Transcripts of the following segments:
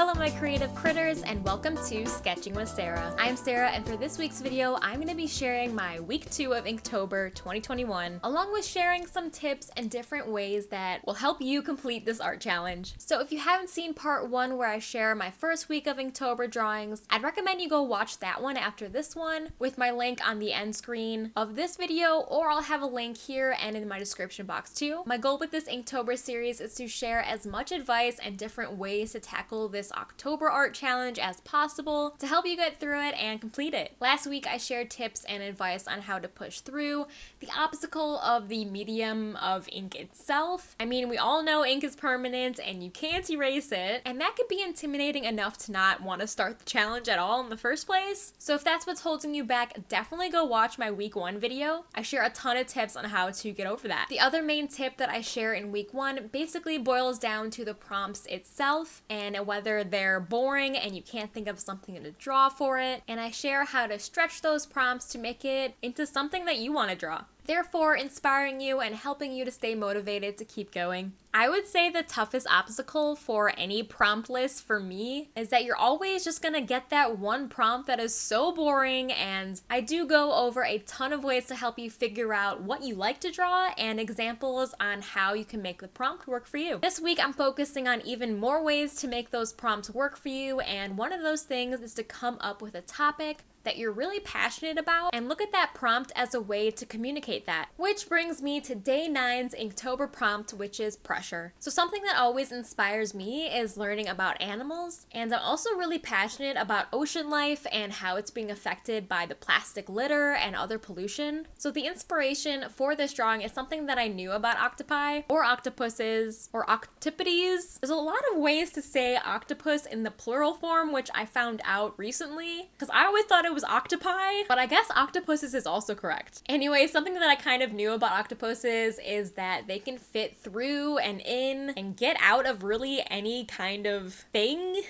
Hello my creative critters and welcome to Sketching with Sarah. I'm Sarah and for this week's video I'm going to be sharing my week 2 of Inktober 2021 along with sharing some tips and different ways that will help you complete this art challenge. So if you haven't seen part 1 where I share my first week of Inktober drawings, I'd recommend you go watch that one after this one with my link on the end screen of this video, or I'll have a link here and in my description box too. My goal with this Inktober series is to share as much advice and different ways to tackle this October art challenge as possible to help you get through it and complete it. Last week I shared tips and advice on how to push through the obstacle of the medium of ink itself. I mean, we all know ink is permanent and you can't erase it, and that could be intimidating enough to not want to start the challenge at all in the first place. So if that's what's holding you back, definitely go watch my week 1 video. I share a ton of tips on how to get over that. The other main tip that I share in week 1 basically boils down to the prompts itself and whether they're boring and you can't think of something to draw for it, and I share how to stretch those prompts to make it into something that you want to draw, therefore inspiring you and helping you to stay motivated to keep going. I would say the toughest obstacle for any prompt list for me is that you're always just gonna get that one prompt that is so boring, and I do go over a ton of ways to help you figure out what you like to draw and examples on how you can make the prompt work for you. This week I'm focusing on even more ways to make those prompts work for you, and one of those things is to come up with a topic that you're really passionate about and look at that prompt as a way to communicate that. Which brings me to day 9's Inktober prompt, which is pressure. So something that always inspires me is learning about animals, and I'm also really passionate about ocean life and how it's being affected by the plastic litter and other pollution. So the inspiration for this drawing is something that I knew about octopi or octopuses or octopodes. There's a lot of ways to say octopus in the plural form, which I found out recently because I always thought it was octopi, but I guess octopuses is also correct. Anyway, something that I kind of knew about octopuses is that they can fit through and in and get out of really any kind of thing,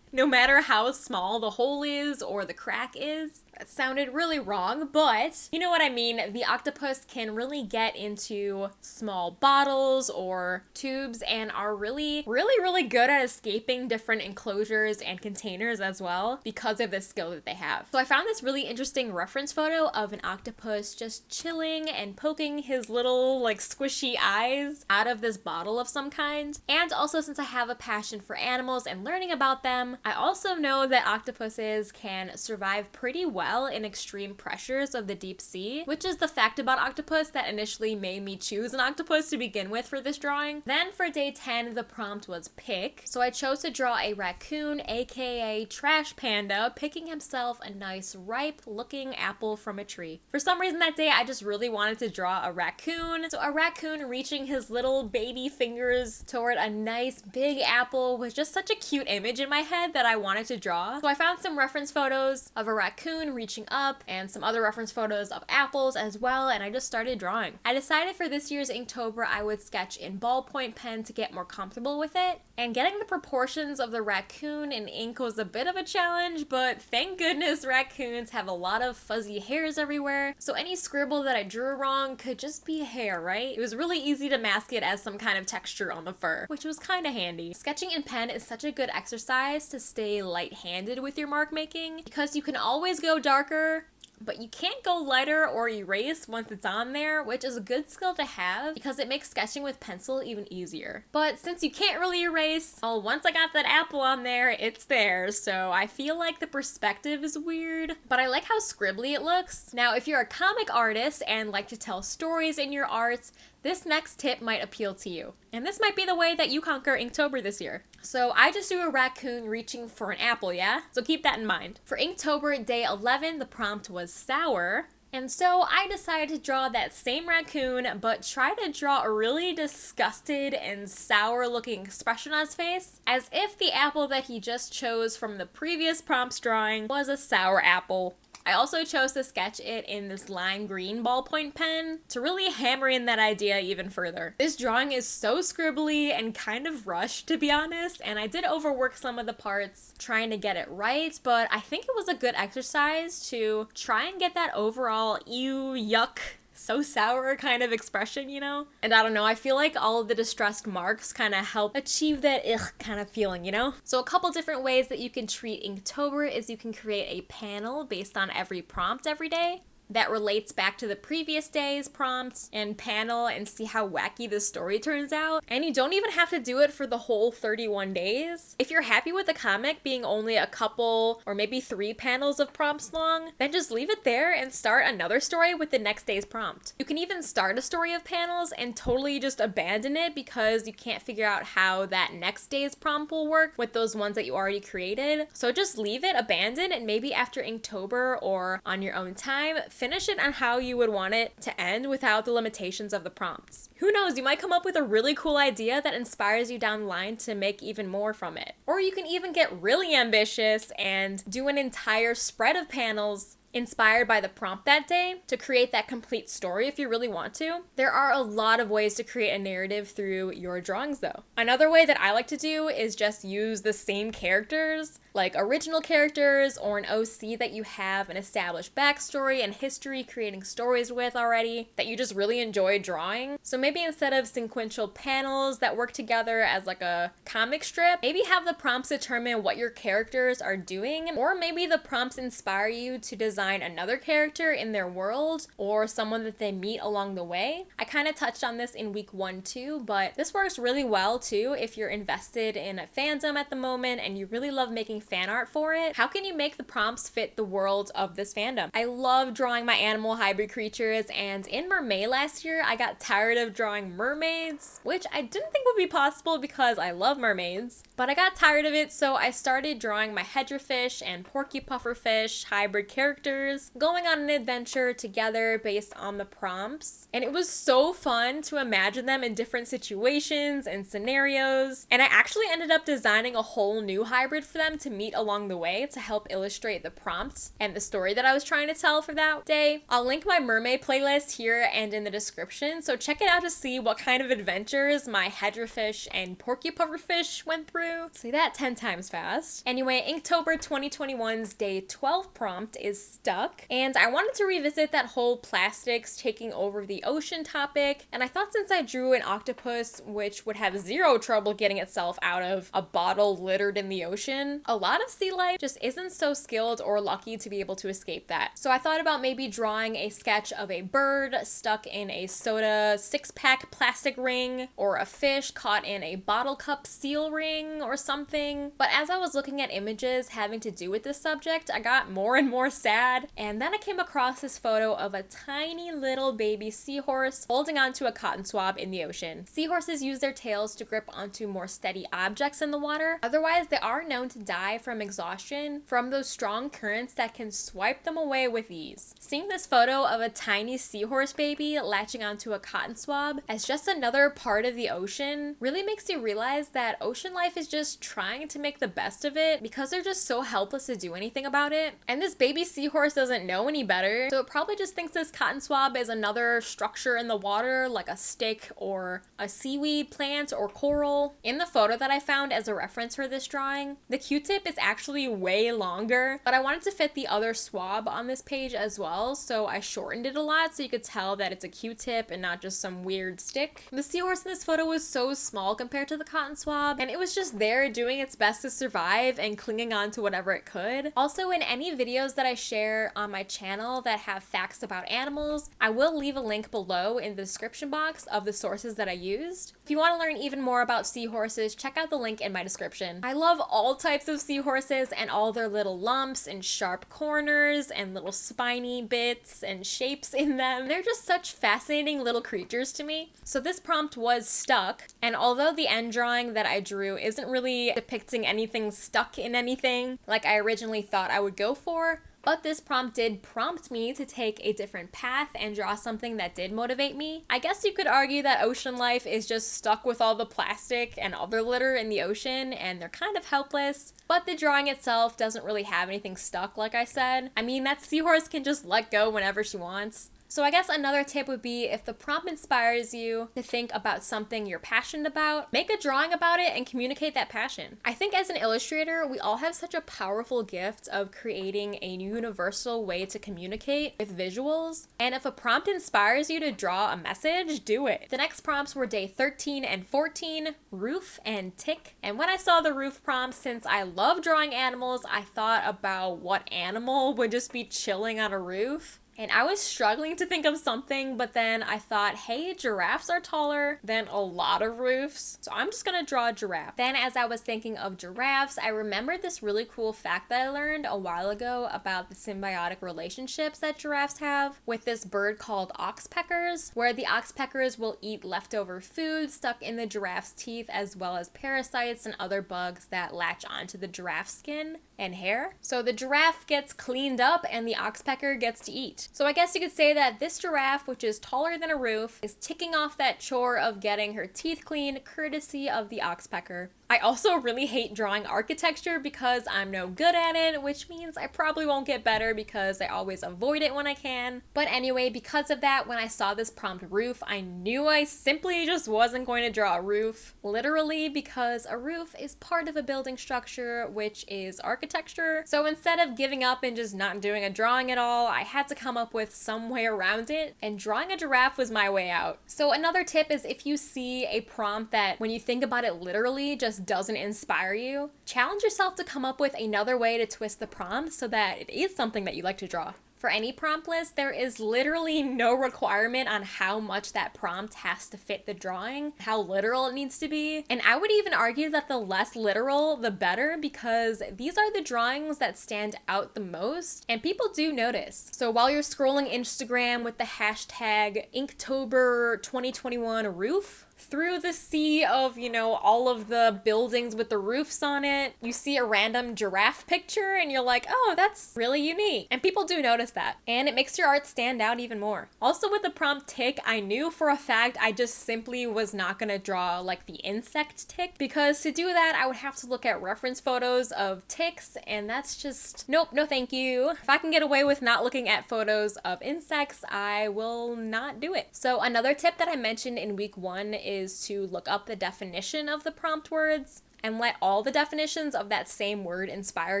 no matter how small the hole is or the crack is. That sounded really wrong, but you know what I mean. The octopus can really get into small bottles or tubes and are really good at escaping different enclosures and containers as well because of the skill that they have. So I found this really interesting reference photo of an octopus just chilling and poking his little like squishy eyes out of this bottle of some kind. And also, since I have a passion for animals and learning about them, I also know that octopuses can survive pretty well in extreme pressures of the deep sea, which is the fact about octopus that initially made me choose an octopus to begin with for this drawing. Then for day 10, the prompt was pick. So I chose to draw a raccoon, aka trash panda, picking himself a nice ripe looking apple from a tree. For some reason that day, I just really wanted to draw a raccoon. So a raccoon reaching his little baby fingers toward a nice big apple was just such a cute image in my head that I wanted to draw. So I found some reference photos of a raccoon reaching up and some other reference photos of apples as well, and I just started drawing. I decided for this year's Inktober I would sketch in ballpoint pen to get more comfortable with it, and getting the proportions of the raccoon in ink was a bit of a challenge, but thank goodness raccoons have a lot of fuzzy hairs everywhere, so any scribble that I drew wrong could just be hair, right? It was really easy to mask it as some kind of texture on the fur, which was kind of handy. Sketching in pen is such a good exercise to stay light-handed with your mark making because you can always go darker, but you can't go lighter or erase once it's on there, which is a good skill to have because it makes sketching with pencil even easier. But since you can't really erase, well, once I got that apple on there, it's there, so I feel like the perspective is weird, but I like how scribbly it looks. Now, if you're a comic artist and like to tell stories in your art, this next tip might appeal to you. And this might be the way that you conquer Inktober this year. So I just drew a raccoon reaching for an apple, yeah? So keep that in mind. For Inktober day 11, the prompt was sour. And so I decided to draw that same raccoon, but try to draw a really disgusted and sour looking expression on his face, as if the apple that he just chose from the previous prompts drawing was a sour apple. I also chose to sketch it in this lime green ballpoint pen to really hammer in that idea even further. This drawing is so scribbly and kind of rushed, to be honest, and I did overwork some of the parts trying to get it right, but I think it was a good exercise to try and get that overall ew, yuck so sour kind of expression, you know? And I don't know, I feel like all of the distressed marks kind of help achieve that ugh kind of feeling, you know? So a couple different ways that you can treat Inktober is you can create a panel based on every prompt every day that relates back to the previous day's prompt and panel and see how wacky the story turns out. And you don't even have to do it for the whole 31 days. If you're happy with the comic being only a couple or maybe 3 panels of prompts long, then just leave it there and start another story with the next day's prompt. You can even start a story of panels and totally just abandon it because you can't figure out how that next day's prompt will work with those ones that you already created. So just leave it, abandon, and maybe after Inktober or on your own time, finish it on how you would want it to end without the limitations of the prompts. Who knows, you might come up with a really cool idea that inspires you down the line to make even more from it. Or you can even get really ambitious and do an entire spread of panels inspired by the prompt that day to create that complete story if you really want to. There are a lot of ways to create a narrative through your drawings though. Another way that I like to do is just use the same characters, like original characters or an OC that you have an established backstory and history creating stories with already that you just really enjoy drawing. So maybe instead of sequential panels that work together as like a comic strip, maybe have the prompts determine what your characters are doing, or maybe the prompts inspire you to design another character in their world or someone that they meet along the way. I kind of touched on this in week 1 too, but this works really well too if you're invested in a fandom at the moment and you really love making fan art for it. How can you make the prompts fit the world of this fandom? I love drawing my animal hybrid creatures, and in Mermaid last year I got tired of drawing mermaids, which I didn't think would be possible because I love mermaids, but I got tired of it, so I started drawing my hedgerfish and porky pufferfish hybrid characters going on an adventure together based on the prompts. And it was so fun to imagine them in different situations and scenarios. And I actually ended up designing a whole new hybrid for them to meet along the way to help illustrate the prompts and the story that I was trying to tell for that day. I'll link my mermaid playlist here and in the description, so check it out to see what kind of adventures my hedgerfish and porky pufferfish went through. Say that 10 times fast. Anyway, Inktober 2021's day 12 prompt is stuck, and I wanted to revisit that whole plastics taking over the ocean topic, and I thought since I drew an octopus which would have zero trouble getting itself out of a bottle littered in the ocean, a lot of sea life just isn't so skilled or lucky to be able to escape that. So I thought about maybe drawing a sketch of a bird stuck in a soda 6-pack plastic ring, or a fish caught in a bottle cup seal ring or something. But as I was looking at images having to do with this subject, I got more and more sad. And then I came across this photo of a tiny little baby seahorse holding onto a cotton swab in the ocean. Seahorses use their tails to grip onto more steady objects in the water. Otherwise, they are known to die from exhaustion from those strong currents that can swipe them away with ease. Seeing this photo of a tiny seahorse baby latching onto a cotton swab as just another part of the ocean really makes you realize that ocean life is just trying to make the best of it because they're just so helpless to do anything about it. And this baby seahorse doesn't know any better, so it probably just thinks this cotton swab is another structure in the water like a stick or a seaweed plant or coral. In the photo that I found as a reference for this drawing, the Q-tip is actually way longer, but I wanted to fit the other swab on this page as well, so I shortened it a lot so you could tell that it's a Q-tip and not just some weird stick. The seahorse in this photo was so small compared to the cotton swab, and it was just there doing its best to survive and clinging on to whatever it could. Also, in any videos that I share on my channel that have facts about animals, I will leave a link below in the description box of the sources that I used. If you want to learn even more about seahorses, check out the link in my description. I love all types of seahorses and all their little lumps and sharp corners and little spiny bits and shapes in them. They're just such fascinating little creatures to me. So this prompt was stuck, and although the end drawing that I drew isn't really depicting anything stuck in anything like I originally thought I would go for, but this prompt did prompt me to take a different path and draw something that did motivate me. I guess you could argue that ocean life is just stuck with all the plastic and other litter in the ocean, and they're kind of helpless, but the drawing itself doesn't really have anything stuck, like I said. I mean, that seahorse can just let go whenever she wants. So I guess another tip would be, if the prompt inspires you to think about something you're passionate about, make a drawing about it and communicate that passion. I think as an illustrator, we all have such a powerful gift of creating a universal way to communicate with visuals. And if a prompt inspires you to draw a message, do it. The next prompts were day 13 and 14, roof and tick. And when I saw the roof prompt, since I love drawing animals, I thought about what animal would just be chilling on a roof. And I was struggling to think of something, but then I thought, hey, giraffes are taller than a lot of roofs, so I'm just gonna draw a giraffe. Then as I was thinking of giraffes, I remembered this really cool fact that I learned a while ago about the symbiotic relationships that giraffes have with this bird called oxpeckers, where the oxpeckers will eat leftover food stuck in the giraffe's teeth, as well as parasites and other bugs that latch onto the giraffe's skin and hair. So the giraffe gets cleaned up and the oxpecker gets to eat. So I guess you could say that this giraffe, which is taller than a roof, is ticking off that chore of getting her teeth cleaned courtesy of the oxpecker. I also really hate drawing architecture because I'm no good at it, which means I probably won't get better because I always avoid it when I can. But anyway, because of that, when I saw this prompt roof, I knew I simply just wasn't going to draw a roof. Literally, because a roof is part of a building structure, which is architecture. So instead of giving up and just not doing a drawing at all, I had to come up with some way around it, and drawing a giraffe was my way out. So another tip is, if you see a prompt that, when you think about it literally, just doesn't inspire you, challenge yourself to come up with another way to twist the prompt so that it is something that you like to draw. For any prompt list, there is literally no requirement on how much that prompt has to fit the drawing, how literal it needs to be. And I would even argue that the less literal, the better, because these are the drawings that stand out the most and people do notice. So while you're scrolling Instagram with the hashtag Inktober 2021 roof, through the sea of, all of the buildings with the roofs on it, you see a random giraffe picture and you're like, oh, that's really unique. And people do notice that. And it makes your art stand out even more. Also with the prompt tick, I knew for a fact I just simply was not gonna draw like the insect tick, because to do that, I would have to look at reference photos of ticks, and that's just, nope, no thank you. If I can get away with not looking at photos of insects, I will not do it. So another tip that I mentioned in week 1 is to look up the definition of the prompt words and let all the definitions of that same word inspire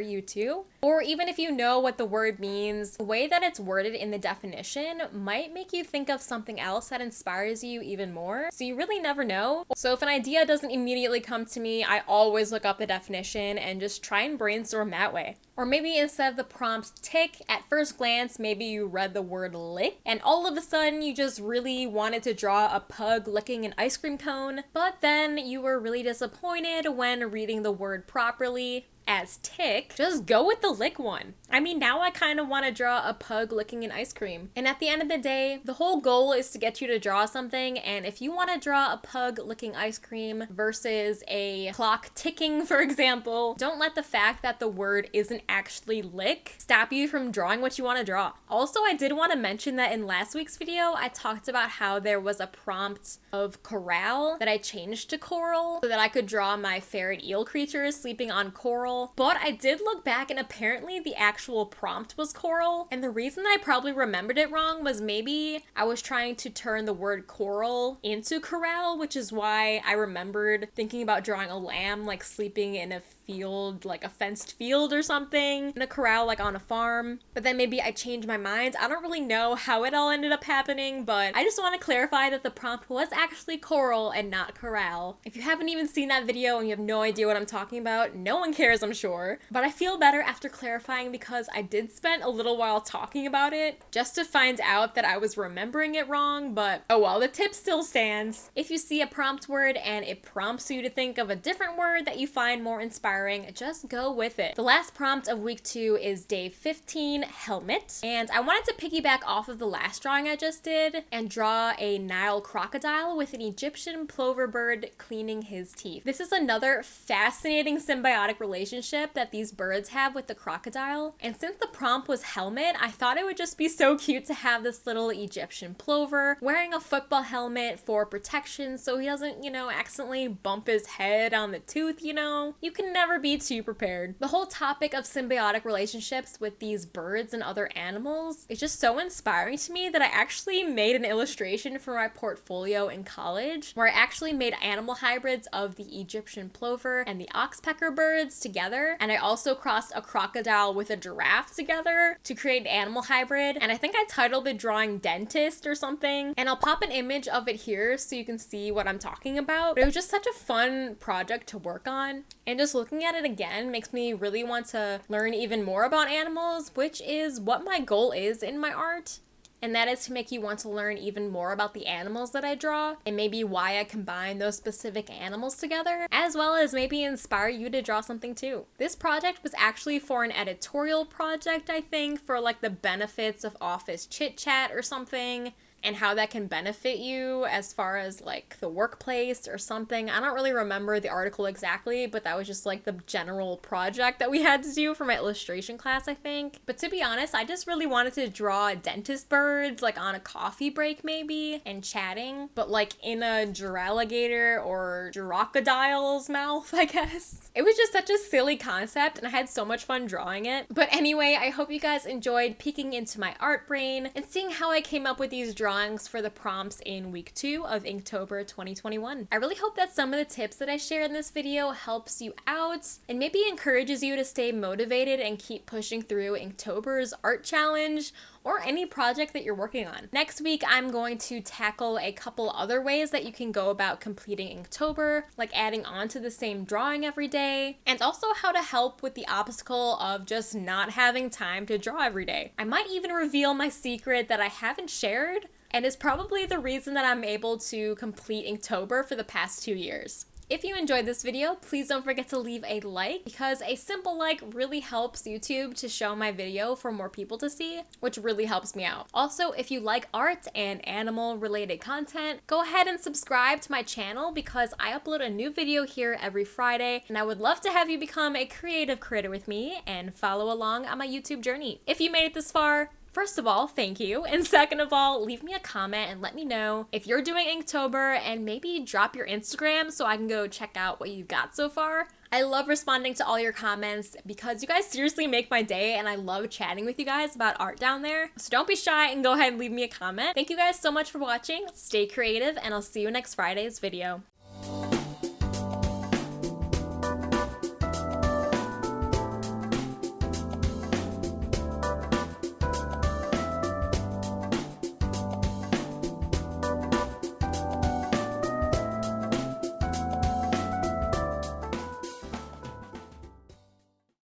you too. Or even if you know what the word means, the way that it's worded in the definition might make you think of something else that inspires you even more. So you really never know. So if an idea doesn't immediately come to me, I always look up the definition and just try and brainstorm that way. Or maybe instead of the prompt tick, at first glance, maybe you read the word lick, and all of a sudden you just really wanted to draw a pug licking an ice cream cone, but then you were really disappointed when reading the word properly as tick. Just go with the lick one. I mean, now I kind of want to draw a pug licking an ice cream. And at the end of the day, the whole goal is to get you to draw something, and if you want to draw a pug licking ice cream versus a clock ticking, for example, don't let the fact that the word isn't actually lick stop you from drawing what you want to draw. Also, I did want to mention that in last week's video, I talked about how there was a prompt of corral that I changed to coral so that I could draw my ferret eel creatures sleeping on coral. But I did look back and apparently the actual prompt was coral. And the reason I probably remembered it wrong was maybe I was trying to turn the word coral into corral, which is why I remembered thinking about drawing a lamb like sleeping in a field, like a fenced field or something, in a corral like on a farm. But then maybe I changed my mind. I don't really know how it all ended up happening, but I just want to clarify that the prompt was actually coral and not corral. If you haven't even seen that video and you have no idea what I'm talking about, no one cares, I'm sure. But I feel better after clarifying because I did spend a little while talking about it just to find out that I was remembering it wrong, but oh well, the tip still stands. If you see a prompt word and it prompts you to think of a different word that you find more inspiring, just go with it. The last prompt of week 2 is day 15, helmet. And I wanted to piggyback off of the last drawing I just did and draw a Nile crocodile with an Egyptian plover bird cleaning his teeth. This is another fascinating symbiotic relationship that these birds have with the crocodile. And since the prompt was helmet, I thought it would just be so cute to have this little Egyptian plover wearing a football helmet for protection so he doesn't, accidentally bump his head on the tooth, You can never be too prepared. The whole topic of symbiotic relationships with these birds and other animals is just so inspiring to me that I actually made an illustration for my portfolio in college where I actually made animal hybrids of the Egyptian plover and the oxpecker birds together, and I also crossed a crocodile with a giraffe together to create an animal hybrid, and I think I titled the drawing Dentist or something, and I'll pop an image of it here so you can see what I'm talking about. But it was just such a fun project to work on, and just looking at it again makes me really want to learn even more about animals, which is what my goal is in my art. And that is to make you want to learn even more about the animals that I draw, and maybe why I combine those specific animals together, as well as maybe inspire you to draw something too. This project was actually for an editorial project, I think, for like the benefits of office chit chat or something, and how that can benefit you as far as like the workplace or something. I don't really remember the article exactly, but that was just like the general project that we had to do for my illustration class, I think. But to be honest, I just really wanted to draw dentist birds like on a coffee break maybe and chatting, but like in a giralligator or girocodile's mouth, I guess. It was just such a silly concept and I had so much fun drawing it. But anyway, I hope you guys enjoyed peeking into my art brain and seeing how I came up with these drawings for the prompts in week 2 of Inktober 2021. I really hope that some of the tips that I share in this video helps you out and maybe encourages you to stay motivated and keep pushing through Inktober's art challenge or any project that you're working on. Next week, I'm going to tackle a couple other ways that you can go about completing Inktober, like adding on to the same drawing every day, and also how to help with the obstacle of just not having time to draw every day. I might even reveal my secret that I haven't shared, and is probably the reason that I'm able to complete Inktober for the past 2 years. If you enjoyed this video, please don't forget to leave a like, because a simple like really helps YouTube to show my video for more people to see, which really helps me out. Also, if you like art and animal related content, go ahead and subscribe to my channel because I upload a new video here every Friday, and I would love to have you become a creative creator with me and follow along on my YouTube journey. If you made it this far, first of all, thank you. And second of all, leave me a comment and let me know if you're doing Inktober, and maybe drop your Instagram so I can go check out what you've got so far. I love responding to all your comments because you guys seriously make my day, and I love chatting with you guys about art down there. So don't be shy and go ahead and leave me a comment. Thank you guys so much for watching. Stay creative, and I'll see you next Friday's video.